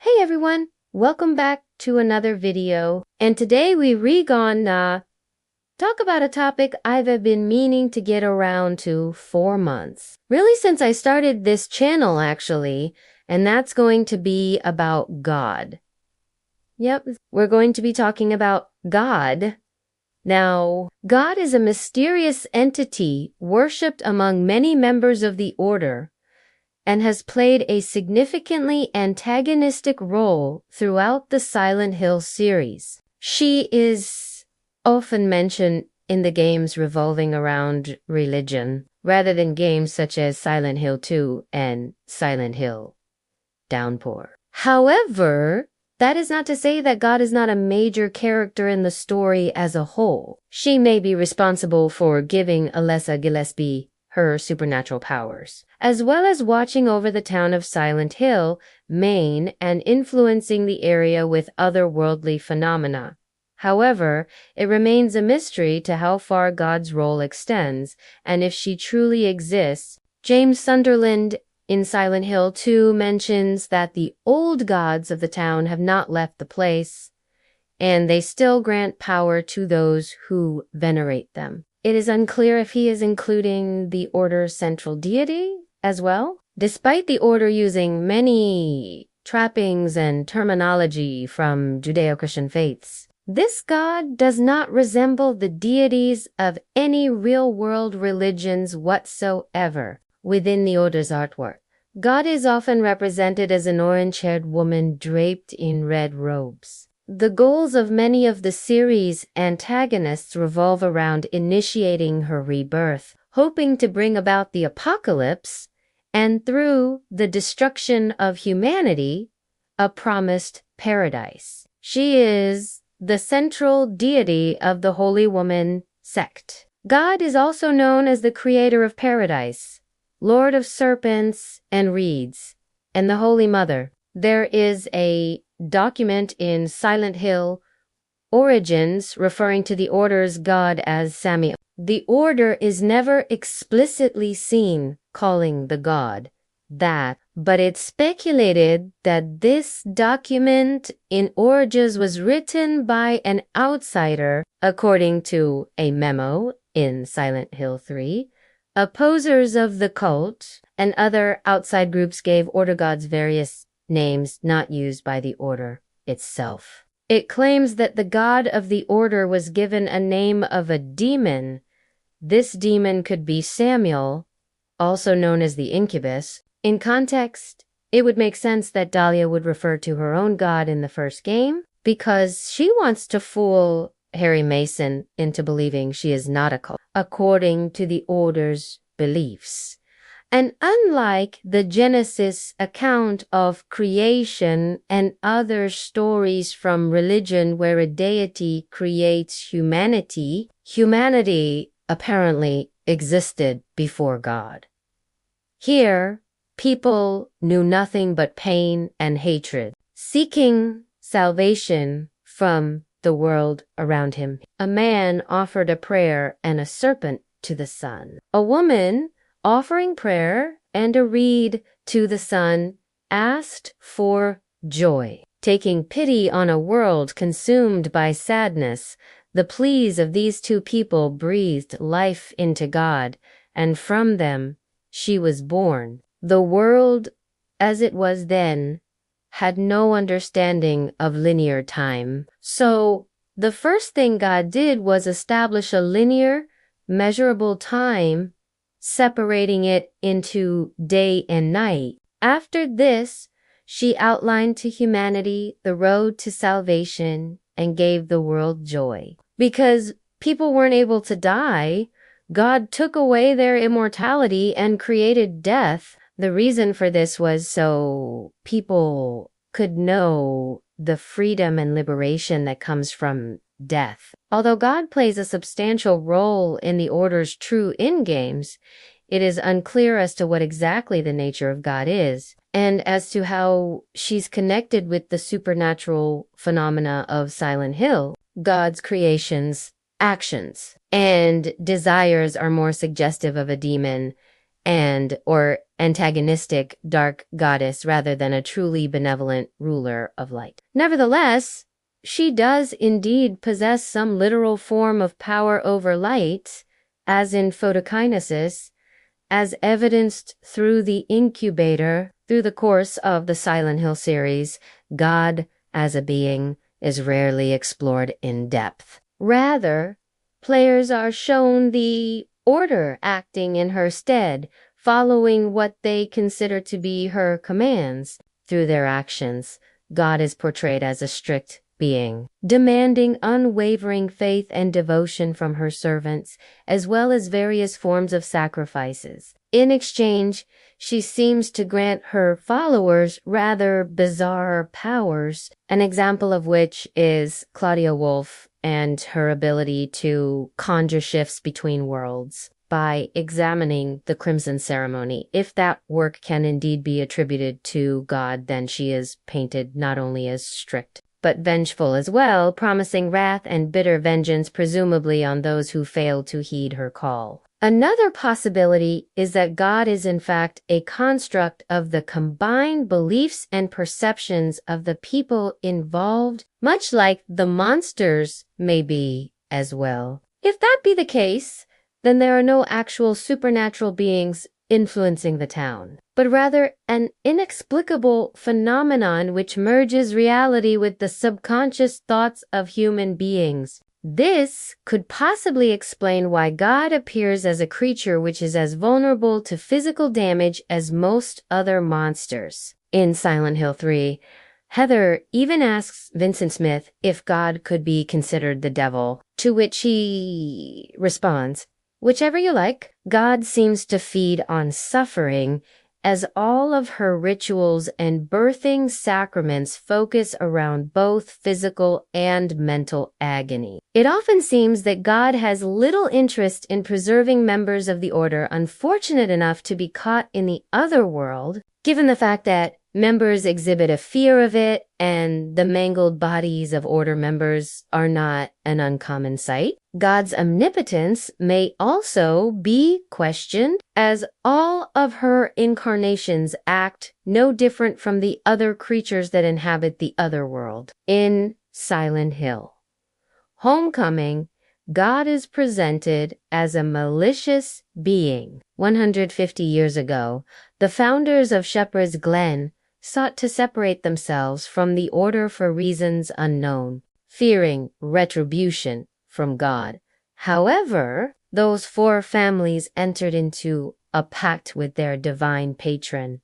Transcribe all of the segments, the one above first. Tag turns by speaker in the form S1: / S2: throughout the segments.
S1: Hey everyone, welcome back to another video. And today we gonna talk about a topic I've been meaning to get around to for months. Really since I started this channel actually, and that's going to be about God. Yep, we're going to be talking about God. Now, God is a mysterious entity worshipped among many members of the Order, and has played a significantly antagonistic role throughout the Silent Hill series. She is often mentioned in the games revolving around religion, rather than games such as Silent Hill 2 and Silent Hill Downpour. However, that is not to say that God is not a major character in the story as a whole. She may be responsible for giving Alessa Gillespie her supernatural powers, as well as watching over the town of Silent Hill, Maine, and influencing the area with otherworldly phenomena. However, it remains a mystery to how far God's role extends, and if she truly exists. James Sunderland in Silent Hill 2 mentions that the old gods of the town have not left the place, and they still grant power to those who venerate them. It is unclear if he is including the Order's central deity as well, despite the Order using many trappings and terminology from Judeo-Christian faiths. This god does not resemble the deities of any real-world religions whatsoever within the Order's artwork. God is often represented as an orange-haired woman draped in red robes. The goals of many of the series' antagonists revolve around initiating her rebirth, hoping to bring about the apocalypse, and through the destruction of humanity, a promised paradise. She is the central deity of the Holy Woman sect. God is also known as the creator of paradise, Lord of serpents and reeds, and the Holy Mother. There is a document in Silent Hill Origins referring to the Order's god as Samuel. The Order is never explicitly seen calling the god that, but it's speculated that this document in Origins was written by an outsider, according to a memo in Silent Hill 3. Opposers of the cult and other outside groups gave Order gods various names not used by the Order itself. It claims that the god of the Order was given a name of a demon. This demon could be Samuel, also known as the Incubus. In context, it would make sense that Dahlia would refer to her own god in the first game, because she wants to fool Harry Mason into believing she is not a cult, according to the Order's beliefs. And unlike the Genesis account of creation and other stories from religion where a deity creates humanity, humanity apparently existed before God. Here, people knew nothing but pain and hatred, seeking salvation from the world around him. A man offered a prayer and a serpent to the sun. A woman offering prayer and a reed to the sun, asked for joy. Taking pity on a world consumed by sadness, the pleas of these two people breathed life into God, and from them she was born. The world, as it was then, had no understanding of linear time. So, the first thing God did was establish a linear, measurable time, separating it into day and night. After this, she outlined to humanity the road to salvation and gave the world joy. Because people weren't able to die, God took away their immortality and created death. The reason for this was so people could know the freedom and liberation that comes from death. Although God plays a substantial role in the Order's true endgames, it is unclear as to what exactly the nature of God is, and as to how she's connected with the supernatural phenomena of Silent Hill. God's creations, actions, and desires are more suggestive of a demon and or antagonistic dark goddess rather than a truly benevolent ruler of light. Nevertheless, she does indeed possess some literal form of power over light, as in photokinesis, as evidenced through the incubator. Through the course of the Silent Hill series, God as a being is rarely explored in depth. Rather, players are shown the order acting in her stead, following what they consider to be her commands. Through their actions, God is portrayed as a strict being, demanding unwavering faith and devotion from her servants, as well as various forms of sacrifices. In exchange, she seems to grant her followers rather bizarre powers, an example of which is Claudia Wolf and her ability to conjure shifts between worlds by examining the Crimson Ceremony. If that work can indeed be attributed to God, then she is painted not only as strict, but vengeful as well, promising wrath and bitter vengeance presumably on those who fail to heed her call. Another possibility is that God is in fact a construct of the combined beliefs and perceptions of the people involved, much like the monsters may be as well. If that be the case, then there are no actual supernatural beings influencing the town, but rather an inexplicable phenomenon which merges reality with the subconscious thoughts of human beings. This could possibly explain why God appears as a creature which is as vulnerable to physical damage as most other monsters. In Silent Hill 3, Heather even asks Vincent Smith if God could be considered the devil, to which he responds, "Whichever you like." God seems to feed on suffering, as all of her rituals and birthing sacraments focus around both physical and mental agony. It often seems that God has little interest in preserving members of the Order unfortunate enough to be caught in the other world, given the fact that members exhibit a fear of it and the mangled bodies of Order members are not an uncommon sight. God's omnipotence may also be questioned, as all of her incarnations act no different from the other creatures that inhabit the other world. In Silent Hill Homecoming, God is presented as a malicious being. 150 years ago, the founders of Shepherd's Glen sought to separate themselves from the Order for reasons unknown, fearing retribution from God. However, those four families entered into a pact with their divine patron,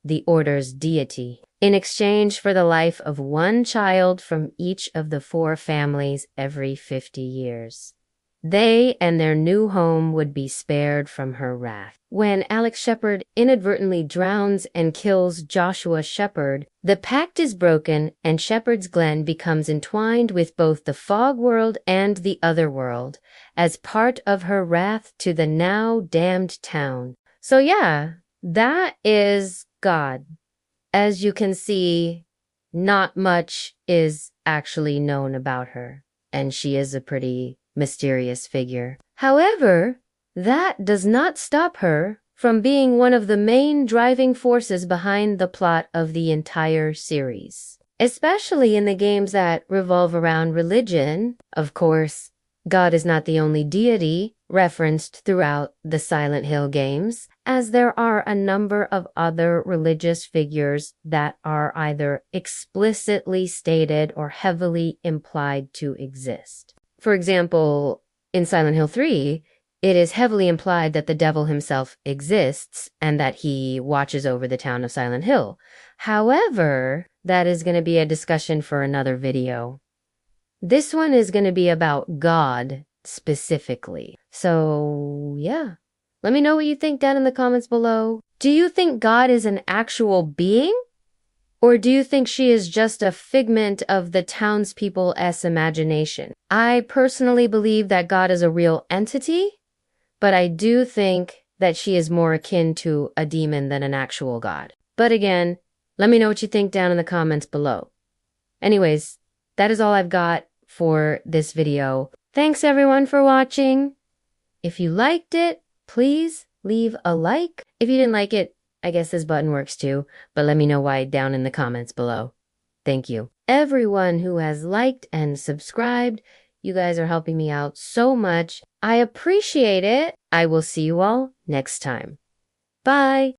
S1: the Order's deity, in exchange for the life of one child from each of the four families every 50 years. They and their new home would be spared from her wrath. When Alex Shepard inadvertently drowns and kills Joshua Shepard, the pact is broken and Shepherd's Glen becomes entwined with both the fog world and the other world as part of her wrath to the now damned town. So yeah, that is God. As you can see, not much is actually known about her, and she is a pretty mysterious figure. However, that does not stop her from being one of the main driving forces behind the plot of the entire series, especially in the games that revolve around religion. Of course, God is not the only deity referenced throughout the Silent Hill games, as there are a number of other religious figures that are either explicitly stated or heavily implied to exist. For example, in Silent Hill 3, it is heavily implied that the devil himself exists and that he watches over the town of Silent Hill. However, that is going to be a discussion for another video. This one is going to be about God specifically. So, yeah. Let me know what you think down in the comments below. Do you think God is an actual being? Or do you think she is just a figment of the townspeople's imagination? I personally believe that God is a real entity, but I do think that she is more akin to a demon than an actual God. But again, let me know what you think down in the comments below. Anyways, that is all I've got for this video. Thanks everyone for watching. If you liked it, please leave a like. If you didn't like it, I guess this button works too, but let me know why down in the comments below. Thank you. Everyone who has liked and subscribed, you guys are helping me out so much. I appreciate it. I will see you all next time. Bye.